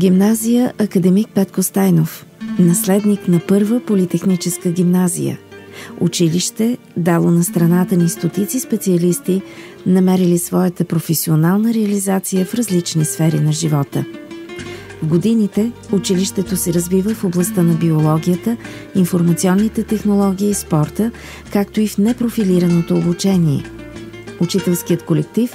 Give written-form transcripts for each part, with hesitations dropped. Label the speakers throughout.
Speaker 1: Гимназия Академик Петко Стайнов, наследник на първа политехническа гимназия. Училище дало на страната ни стотици специалисти, намерили своята професионална реализация в различни сфери на живота. В годините училището се развива в областта на биологията, информационните технологии и спорта, както и в непрофилираното обучение. Учителският колектив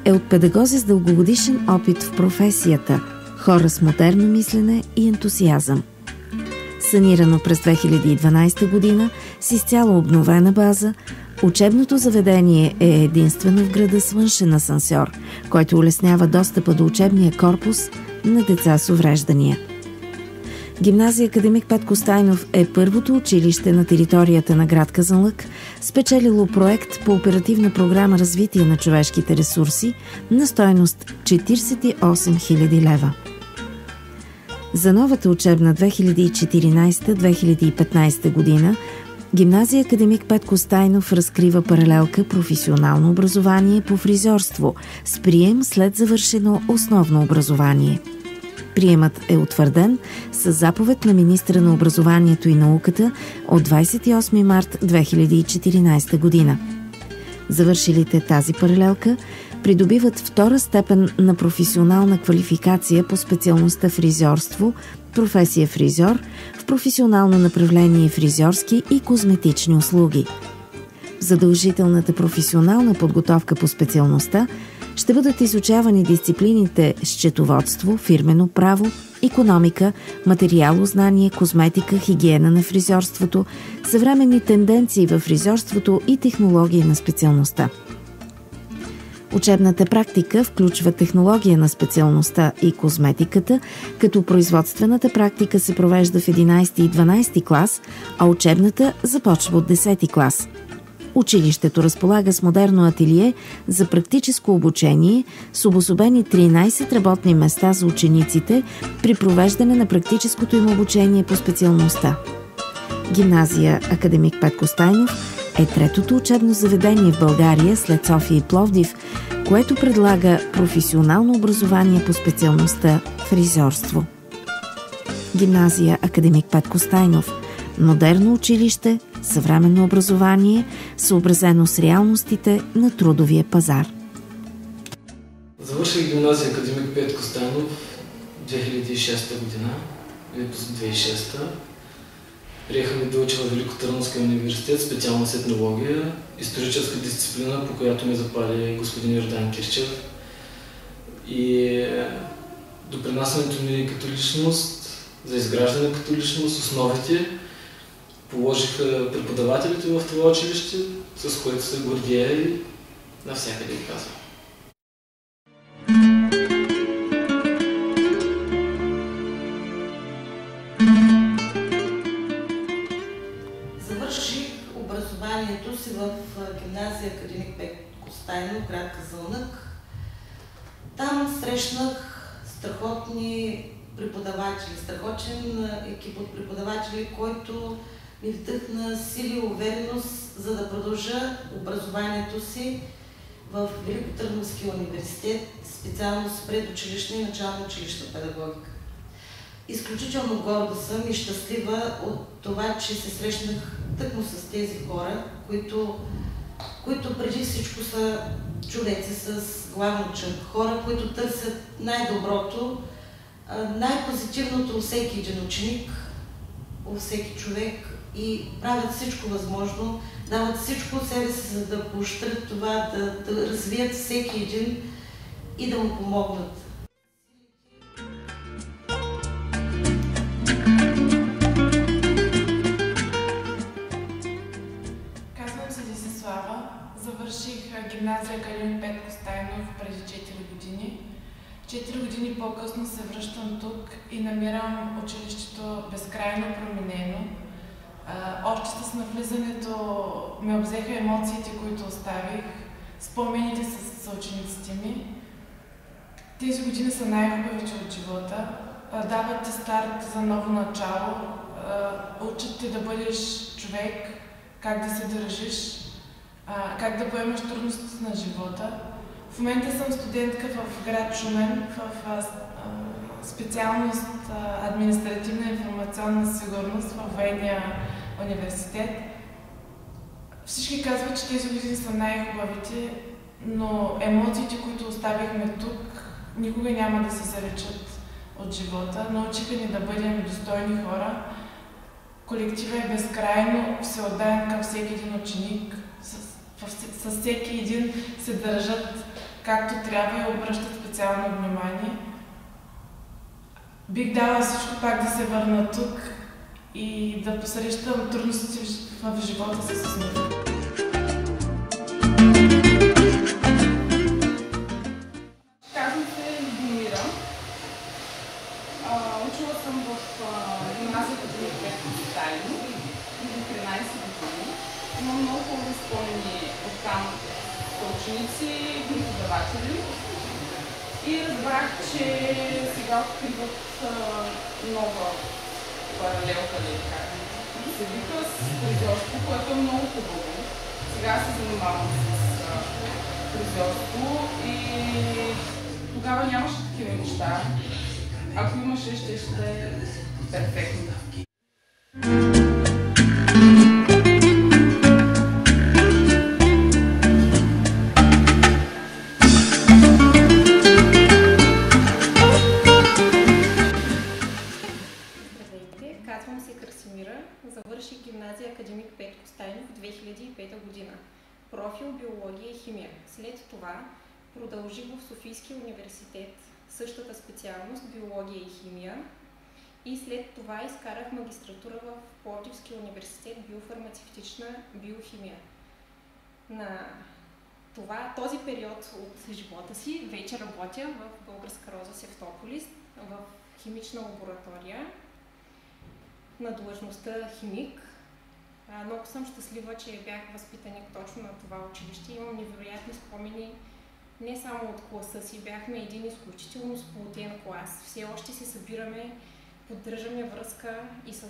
Speaker 1: е от педагози с дългогодишен опит в професията, хора с модерно мислене и ентусиазъм. Санирано през 2012 година с изцяло обновена база, учебното заведение е единствено в града с външен асансьор, който улеснява достъпа до учебния корпус на деца с увреждания. Гимназия Академик Петко Стайнов е първото училище на територията на град Казанлък, спечелило проект по оперативна програма Развитие на човешките ресурси на стойност 48 000 лева. За новата учебна 2014-2015 година Гимназия Академик Петко Стайнов разкрива паралелка професионално образование по фризьорство с прием след завършено основно образование. Приемът е утвърден с заповед на министъра на образованието и науката от 28 март 2014 година. Завършилите тази паралелка придобиват втора степен на професионална квалификация по специалността фризьорство, професия фризьор, в професионално направление фризьорски и козметични услуги. В задължителната професионална подготовка по специалността ще бъдат изучавани дисциплините счетоводство, фирмено право, икономика, материалознание, козметика, хигиена на фризьорството, съвременни тенденции във фризьорството и технологии на специалността. Учебната практика включва технология на специалността и козметиката, като производствената практика се провежда в 11 и 12 клас, а учебната започва от 10 клас. Училището разполага с модерно ателие за практическо обучение с обособени 13 работни места за учениците при провеждане на практическото им обучение по специалността. Гимназия Академик Петко Стайнов е третото учебно заведение в България след София и Пловдив, което предлага професионално образование по специалността фризьорство. Гимназия Академик Петко Стайнов – модерно училище, съвременно образование, съобразено с реалностите на трудовия пазар.
Speaker 2: Завърших гимназия Академик Петко Стайнов 2006 година, или 2006. Приехаме да уча в Великотърновския университет, специалност етнология, историческа дисциплина, по която ме запали господин Йордан Кирчев. И допринасянето ми като личност, за изграждане като личност, основите положиха преподавателите в това училище, с което се гордея и навсякъде ги казвам.
Speaker 3: Завърших образованието си в гимназия Академик Петко Стайнов, град Казанлък. Там срещнах страхотни преподаватели, страхотен екип от преподаватели, който ми вдъхна сили и увереност, за да продължа образованието си в Великотърновския университет, специалност предучилищна и начална училищна педагогика. Изключително горда съм и щастлива от това, че се срещнах тъкмо с тези хора, които преди всичко са човеци с главно Ч. Хора, които търсят най-доброто, най-позитивното у всеки един ученик, у всеки човек и правят всичко възможно, дават всичко от себе си, за да поощрят това, да развият всеки един и да му помогнат.
Speaker 4: Казвам се Десислава. Завърших гимназия Академик Петко Стайнов преди 4 години. 4 години по-късно се връщам тук и намирам училището безкрайно променено. Още с навлизането ме обзеха емоциите, които оставих, спомените с съучениците ми. Тези години са най-хубавите от живота. Дават ти старт за ново начало, учат те да бъдеш човек, как да се държиш, как да поемаш трудностите на живота. В момента съм студентка в град Шумен, в специалност административна информационна сигурност във Военния университет. Всички казват, че тези години са най-хубавите, но емоциите, които оставихме тук, никога няма да се заречат от живота. Научиха ни да бъдем достойни хора. Колективът е безкрайно всеотдаен към всеки един ученик. С всеки един се държат както трябва и обръщат специално внимание. Бих дала всичко пак да се върна тук и да посрещам трудностите в живота с усмивка.
Speaker 5: Казвам се Любомира. Учила съм в гимназията Академик Петко Костайнов до 13 години. Имам много хубави спомени от там ученици, преподаватели. И разбрах, че сега откриват нова паралелка, се вика с фризьорство, което е много хубаво. Сега се занимавам с фризьорство и тогава нямаше такива неща. Ако имаше, ще е перфектно.
Speaker 6: Казвам се Красимира, завърших гимназия Академик Петко Костайнов в 2005 година. Профил биология и химия. След това продължих в Софийския университет същата специалност биология и химия и след това изкарах магистратура в Пловдивския университет биофармацевтична биохимия. На този период от живота си вече работя в Българска роза Севтополис в химична лаборатория на длъжността химик. Много съм щастлива, че бях възпитаник точно на това училище. Имам невероятни спомени не само от класа си. Бяхме един изключително сплотен клас. Все още се събираме, поддържаме връзка и с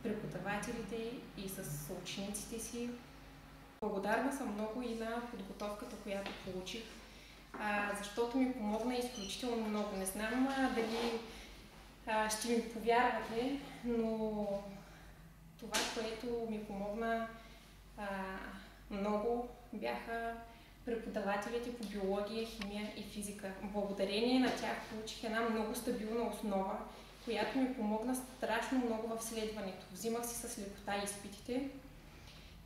Speaker 6: преподавателите, и с учениците си. Благодарна съм много и на подготовката, която получих, защото ми помогна изключително много. Не знам дали ще ми повярвате, но това, което ми помогна много, бяха преподавателите по биология, химия и физика. Благодарение на тях получих една много стабилна основа, която ми помогна страшно много в следването. Взимах си с лекота изпитите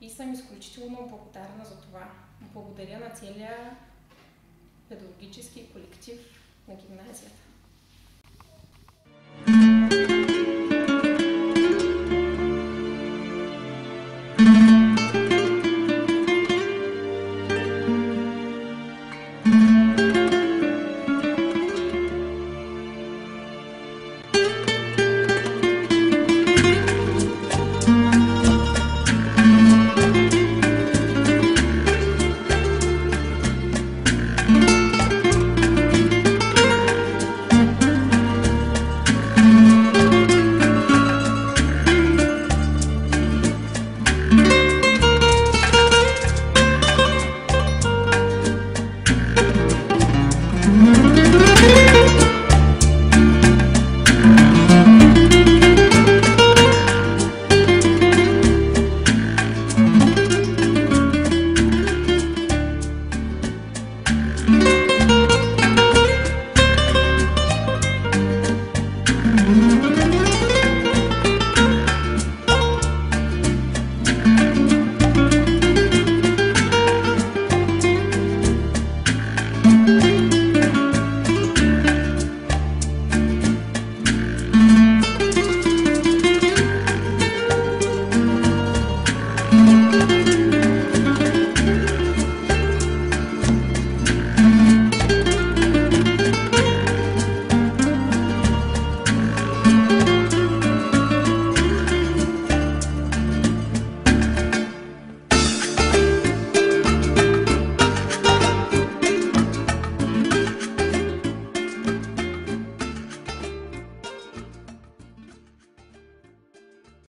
Speaker 6: и съм изключително благодарна за това. Благодаря на целия педагогически колектив на гимназията.
Speaker 7: Mm-hmm.